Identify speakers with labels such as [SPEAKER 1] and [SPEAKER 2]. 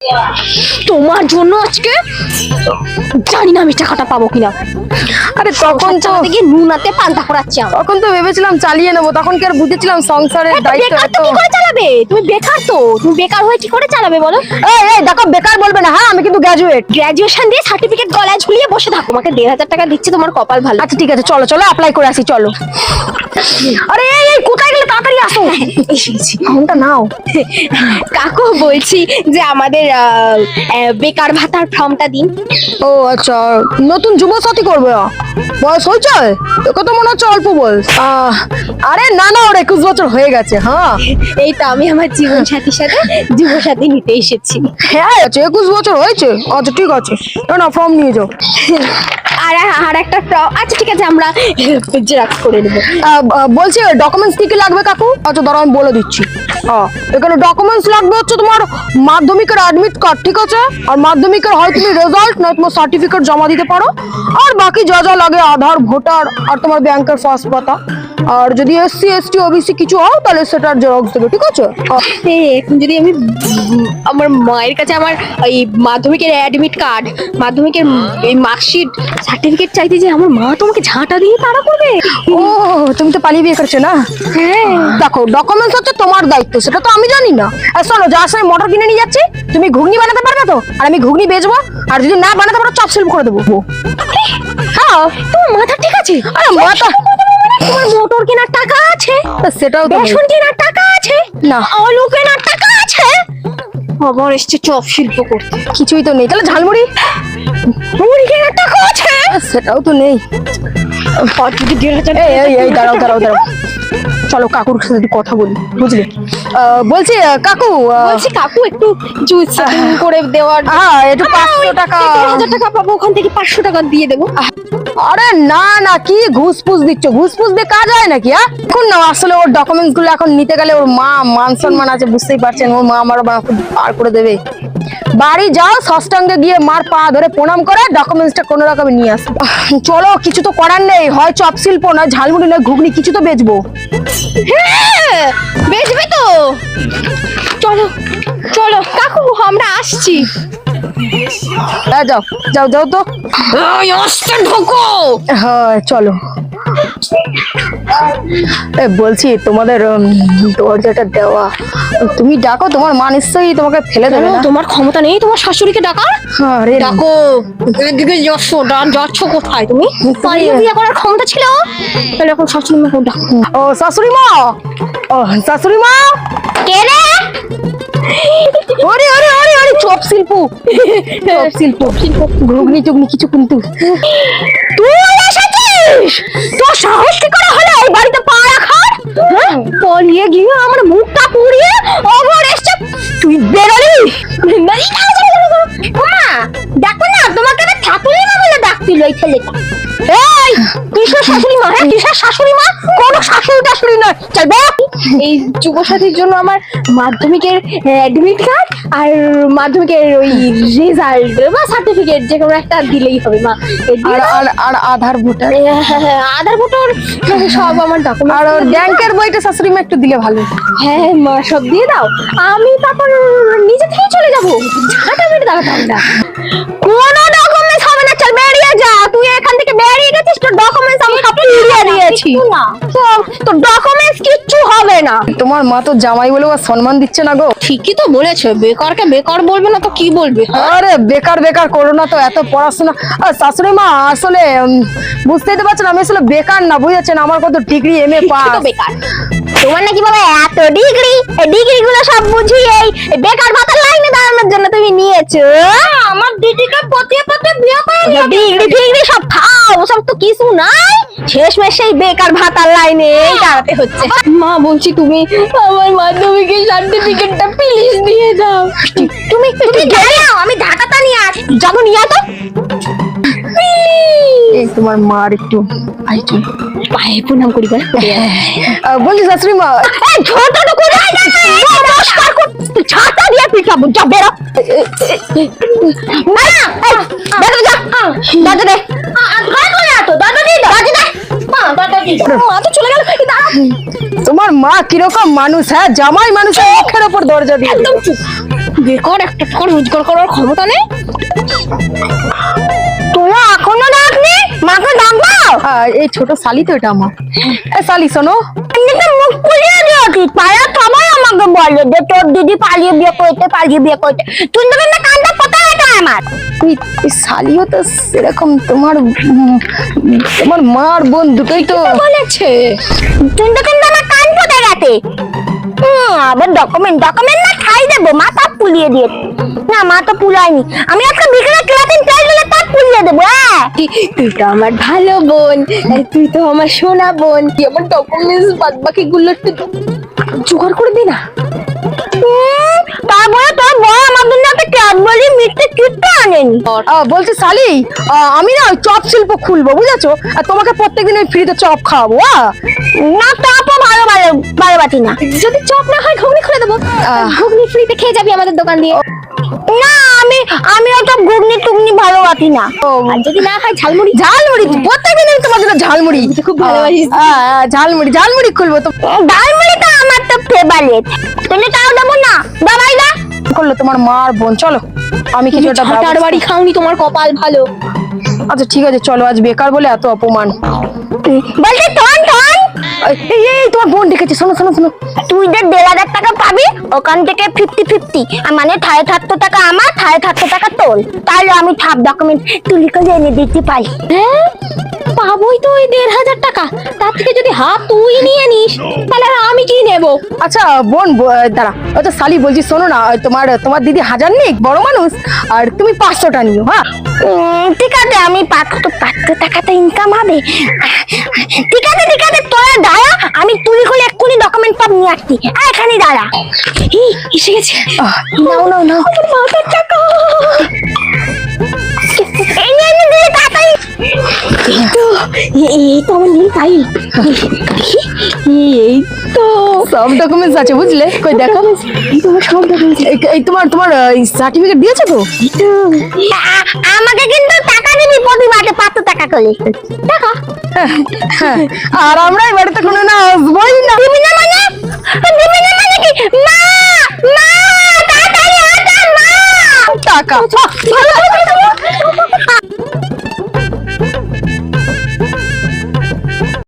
[SPEAKER 1] তোমার জন্য আজকে জানি না আমি টাকাটা পাবো কিনা।
[SPEAKER 2] আরে তখন তো
[SPEAKER 1] গিয়ে নুনাতে পান্তা করাচ্ছি আমি।
[SPEAKER 2] তখন তো ভেবেছিলাম চালিয়ে নেবো, তখন কি আর বুঝেছিলাম সংসারের দায়িত্ব
[SPEAKER 1] বেকার
[SPEAKER 2] এত।
[SPEAKER 1] তো কি করে চালাবে? তুমি বেকার তো, তুমি বেকার হয়ে কি করে চালাবে বলো?
[SPEAKER 2] এই এই দেখো, বেকার বলবে না, হ্যাঁ আমি কিন্তু গ্র্যাজুয়েট।
[SPEAKER 1] গ্রাজুয়েশন দিয়ে সার্টিফিকেট গলায় ঝুলিয়ে বসে থাকো, তোমাকে 1,500 টাকা দিচ্ছি, তোমার কপাল ভালো।
[SPEAKER 2] আচ্ছা ঠিক আছে, চলো চলো অ্যাপ্লাই করে আসি, চলো। আরে এই এই কোথায় গেলে, তাড়াতাড়ি আসো।
[SPEAKER 1] এসেছি।
[SPEAKER 2] ফোনটা নাও।
[SPEAKER 1] কাকু বলছি যে আমাদের বেকার ভাতার ফর্মটা দিন।
[SPEAKER 2] ও আচ্ছা, নতুন যুবসাথী করবে? বয়স হয়েছে? তোকে তো মনে হচ্ছে অল্প বয়স। আরে না না, ওর 21 বছর হয়ে গেছে। হ্যাঁ
[SPEAKER 1] এই তো আমি আমার জীবন সাথীর সাথে যুবসাথী নিতে এসেছি।
[SPEAKER 2] হ্যাঁ আচ্ছা, 21 বছর হয়েছে, আচ্ছা ঠিক আছে, না ফর্ম নিয়ে যাও।
[SPEAKER 1] আর আর একটা আচ্ছা ঠিক আছে, আমরা জেরক্স করে নেব।
[SPEAKER 2] বলছি ডকুমেন্টস কি কি লাগবে কাকু? আচ্ছা দাঁড়াও আমি বলে দিচ্ছি। এখানে ডকুমেন্টস লাগবে হচ্ছে তোমার মাধ্যমিকের অ্যাডমিট কার্ড, ঠিক আছে? আর মাধ্যমিকের হয় তুমি রেজাল্ট, নয় তোমার সার্টিফিকেট জমা দিতে পারো। আর বাকি যা যা লাগে আধার, ভোটার, আর তোমার ব্যাংকের ফার্স্ট পাতা। আর যদি এসসি এসটি ওবিসি কিছু হও তাহলে সেটার জেরক্স দেবে, ঠিক আছে?
[SPEAKER 1] এখন যদি আমি আমার মায়ের কাছে আমার এই মাধ্যমিকের অ্যাডমিট কার্ড, মাধ্যমিকের এই মার্কশিট, সার্টিফিকেট চাইতে, যে আমার মা তোমাকে ঝাঁটা দিয়ে তাড়া করবে।
[SPEAKER 2] ও তুমি তো পালিয়ে বিয়ে করছো না?
[SPEAKER 1] হ্যাঁ
[SPEAKER 2] দেখো ডকুমেন্টস হচ্ছে তোমার দায়িত্ব, সেটা তো আমি জানি না। আর শোনো, যার সময় মটর কিনে নিয়ে যাচ্ছি, তুমি ঘুগনি বানাতে পারবে তো? আর আমি ঘুগনি বেচবো, আর যদি না বানাতে পারো চপ শিল্প করে দেবো।
[SPEAKER 1] হ্যাঁ, তোমার মাথা ঠিক আছে?
[SPEAKER 2] আরে মাথা,
[SPEAKER 1] তোমার মোটর কেনার টাকা আছে,
[SPEAKER 2] সেটাও তো নেই।
[SPEAKER 1] বেসন কেনার টাকা আছে,
[SPEAKER 2] না।
[SPEAKER 1] আলু কেনার টাকা আছে, আবার এসছে চপ শিল্প করতে।
[SPEAKER 2] কিছুই তো নেই। তাহলে ঝালমুড়ি,
[SPEAKER 1] মুড়ি কেনার টাকা আছে,
[SPEAKER 2] সেটাও তো নেই।
[SPEAKER 1] আর যদি 1,500
[SPEAKER 2] এই এই এই দাঁড়াও দাঁড়াও দাঁড়াও, চলো কাকুর সাথে একটু কথা বলি, বুঝলে? বলছি কাকু,
[SPEAKER 1] বলছি কাকু একটু জুস করে দেওয়ার।
[SPEAKER 2] হ্যাঁ একটু 500 টাকা।
[SPEAKER 1] 1,500 টাকা পাবো, ওখান থেকে 500 টাকা দিয়ে দেবো।
[SPEAKER 2] আরে না না, কি ঘুষ ফুস দিচ্ছ? ঘুষ ফুস দিয়ে কাজ হয় নাকি? এখন না, আসলে ওর ডকুমেন্টস গুলো এখন নিতে গেলে ওর মা মান সম্মান আছে, বুঝতেই পারছেন। ওর মা আমার পার করে দেবে। বাড়ি যাও, ষষ্ঠাঙ্গে গিয়ে মার পা ধরে প্রণাম করে ডকুমেন্টসটা কোনো রকমে নিয়ে আসো। চলো, কিছু তো করার নেই, হয় চপ শিল্প, নয় ঝালমুড়ি, নয় ঘুগনি, কিছু তো বেচবো।
[SPEAKER 1] হ্যাঁ বেচবে তো, চলো চলো কাকু আমরা আসছি।
[SPEAKER 2] হ্যাঁ যাও যাও যাও তো।
[SPEAKER 1] আসতে ঢোকো।
[SPEAKER 2] হ্যাঁ চলো। বলছি তোমাদের দরজাটা দেওয়া, তুমি ডাকো, তোমার মা নিশ্চয়ই তোমাকে ফেলে দেবে না?
[SPEAKER 1] তোমার ক্ষমতা নেই তোমার শাশুড়িকে ডাকার?
[SPEAKER 2] আরে
[SPEAKER 1] ডাকো, এদিকে যাচ্ছ কোথায় তুমি? পালিয়ে বিয়ে করার ক্ষমতা ছিল, তাহলে এখন শাশুড়ি মাকে ডাকো।
[SPEAKER 2] ও শাশুড়ি মা, ও শাশুড়ি মা,
[SPEAKER 1] কে রে?
[SPEAKER 2] ওরে ওরে ওরে ওরে, চপ শিল্প, চপ শিল্প, ঘুগনি টুগনি কিছু কিন্তু।
[SPEAKER 1] তুই এসেছিস? তোর সাহস কি করে হলো এই বাড়িতে পা রাখার? পালিয়ে গিয়ে আমার মুখটা পুড়িয়ে ওভার এসছে, তুই বেরোলি? মা দেখো না, তোমাকে না ঠাকুরি মা বলে ডাকছিল এই ছেলেটা। এই কিসের শাশুড়ি মা? হ্যাঁ কিসের শাশুড়ি মা? কোন শাশুড়ি টাশুড়ি নয়, চল বেরো। এই যুবসাথীর জন্য আমার মাধ্যমিকের অ্যাডমিট কার্ড আর মাধ্যমিকের ওই রেজাল্ট বা সার্টিফিকেট যে কোনো একটা দিলেই হবে মা।
[SPEAKER 2] আর আর আর আধার ভোটার,
[SPEAKER 1] আধার ভোটার সব আমার ডকুমেন্ট।
[SPEAKER 2] আর ওর ব্যাংকের বইটা শাশুড়ি মা একটু দিলে ভালো।
[SPEAKER 1] হ্যাঁ মা সব দিয়ে দাও, আমি তারপর নিজে থেকে চলে যাবো, ঝাঁটা মেরে দাঁড়াতে হবে না। কোনো ডকুমেন্টস হবে না, চল বেরিয়ে যা। তুই এখান থেকে বেরিয়ে গেছিস, তোর ডকুমেন্টস আমি সব ফিরিয়ে দিয়েছি। তোর ডকুমেন্টস কিচ্ছু হবে না।
[SPEAKER 2] তোমার মা তো জামাই বলেও আর সম্মান দিচ্ছে না গো।
[SPEAKER 1] ঠিকই তো বলেছে, বেকারকে বেকার বলবে না তো কি বলবে?
[SPEAKER 2] আরে বেকার বেকার করো না তো, এত পড়াশোনা। আর শাশুড়ি মা আসলে বুঝতেই তো পারছেন, আমি আসলে বেকার না, বুঝেছেন? আমার কত ডিগ্রি MA
[SPEAKER 1] তো
[SPEAKER 2] পাস।
[SPEAKER 1] বেকার তোমার নাকি বাবা এত ডিগ্রি, এই ডিগ্রি গুলো সব বুঝি এই বেকার ভাতার লাইনে দাঁড়ানোর জন্য তুমি নিয়েছো। আমার দিদিকে পতিয়ে পতিয়ে বিয়ে করে নিয়েছো। ডিগ্রি ফিগ্রি সব খাও, সব তো কিছু নাই, শেষমেশ সেই বেকার ভাতার লাইনে দাঁড়াতে হচ্ছে। মা বলছি তুমি আমার মাধ্যমিকের সার্টিফিকেটটা প্লিজ দিয়ে দাও। তুমি দাঁড়াও, আমি ঢাকাটা নিয়ে আসি, যাবো নিয়ে আসো।
[SPEAKER 2] এই তোমার মার একটু
[SPEAKER 1] পায়ে প্রণাম করি বল।
[SPEAKER 2] বলছি শাশুড়ি মা,
[SPEAKER 1] ছোট করে নমস্কার কর, ছাতা দিয়ে পিটাবো, যা বেরো। না দাদা যা, দাদা দে, দাদা দে, দাদা দে, মা তো চলে গেল। এই দাঁড়া।
[SPEAKER 2] তোমার মা কিরকম মানুষ, হ্যাঁ জামাই মানুষের মুখের ওপর দরজা দিয়ে।
[SPEAKER 1] একদম চুপ। বেকার একটা টাকা রোজগার করার ক্ষমতা নেই। তোরা এখনো ডাকনি? মাকে ডাকবো?
[SPEAKER 2] এই ছোট শালি তো এটা আমার। এই শালি শোনো,
[SPEAKER 1] এমনিতে মুখ ফুলিয়ে দিয়েছি। পাড়া সবাই আমাকে বলে যে তোর দিদি পালিয়ে বিয়ে করতে, পালিয়ে বিয়ে করতে। তুই তো কিন্তু কানটা পতা এটা আমার।
[SPEAKER 2] এই শালিও তো সেরকম তোমার মার বোন দুটোই তো
[SPEAKER 1] বলেছে তুই তো কিন্তু আমার কান পতে গেছে। আবার ডকুমেন্ট না খাই দেবো। মা তাপ পুলিয়ে দিয়ে। না মা তো পুলায়নি। আমি আজকে বিকেলে ক্লাসিন চাই দিলে তাপ পুলিয়ে দেবো। তুই তো আমার ভালো বোন, তুই তো আমার সোনা বোন। তুই আমার ডকুমেন্টস বাদ বাকি গুলো একটু জোগাড় করে দি না। তারপরে তোর বড় আমার জন্য একটা ক্যাডবেরি মিষ্টি কিটটা আনেনি।
[SPEAKER 2] বলছি শালি, আমি না ওই চপ শিল্প খুলবো বুঝেছো, আর তোমাকে প্রত্যেকদিন ওই ফ্রিতে চপ খাওয়াবো।
[SPEAKER 1] না চপও ভালো বাটি না। যদি চপ না হয় ঘুগনি খুলে দেবো। ঘুগনি ফ্রিতে খেয়ে যাবি আমাদের দোকান দিয়ে। না আমি অত ঘুগনি টুগনি ভালো বাটি না। আর যদি না খাই ঝালমুড়ি
[SPEAKER 2] প্রত্যেকদিন আমি তোমার জন্য ঝালমুড়ি
[SPEAKER 1] খুব ভালোবাসিস।
[SPEAKER 2] ঝালমুড়ি খুলবো তো।
[SPEAKER 1] ঝালমুড়িটা আমার তো ফেভারিট। তুমি তাও দেবো না? দাবাই না
[SPEAKER 2] করলো তোমার মার বোন, চলো আমি কিছু একটা
[SPEAKER 1] ছাটার বাড়ি খাওনি, তোমার কপাল ভালো।
[SPEAKER 2] আচ্ছা ঠিক আছে চলো, আজ বেকার বলে এত অপমান।
[SPEAKER 1] বলছি টন
[SPEAKER 2] এই তোমার বোন ডেকেছে, শোনো শোনো শোনো।
[SPEAKER 1] তুই যে 1,500 টাকা পাবি ওখান থেকে 50-50, মানে 750 টাকা আমার, 750 টাকা তোর। তাহলে আমি সব ডকুমেন্ট তুলি করে এনে দিতে পারি। হ্যাঁ পাবোই তো ওই 1,500 টাকা। তার থেকে যদি হাফ তুই নিয়ে নিস তাহলে আর আমি কি নেব?
[SPEAKER 2] আচ্ছা বোন দাঁড়া, আচ্ছা শালি বলছি শোনো না, তোমার দিদি 1000 নিক, বড় মানুষ, আর তুমি 500টা নিও। হ্যাঁ
[SPEAKER 1] ঠিক আছে, আমি 500 টাকাতে ইনকাম হবে। ঠিক আছে তোরা দাঁড়া, আমি তুলি করে এক্ষুনি ডকুমেন্ট সব নিয়ে আসছি। এখানে দাঁড়া। এসে গেছে। নাও আমার মাথার টাকা। এই নিয়ে তাড়াতাড়ি। এই তো আমার নীল ফাইল। এই তো
[SPEAKER 2] সব ডকুমেন্টস আছে বুঝলে, কই দেখো।
[SPEAKER 1] তোমার সব ডকুমেন্ট।
[SPEAKER 2] এই তোমার সার্টিফিকেট দিয়েছে তো?
[SPEAKER 1] আমাকে কিন্তু টাকা দিবি প্রতি মাসে 500 টাকা করে। টাকা?
[SPEAKER 2] হ্যাঁ, আর আমরা এই বাড়িতে কোনো না আসবোই না।
[SPEAKER 1] দিবি না মানে কি? মা তাড়াতাড়ি আসো মা।
[SPEAKER 2] টাকা
[SPEAKER 1] ভালো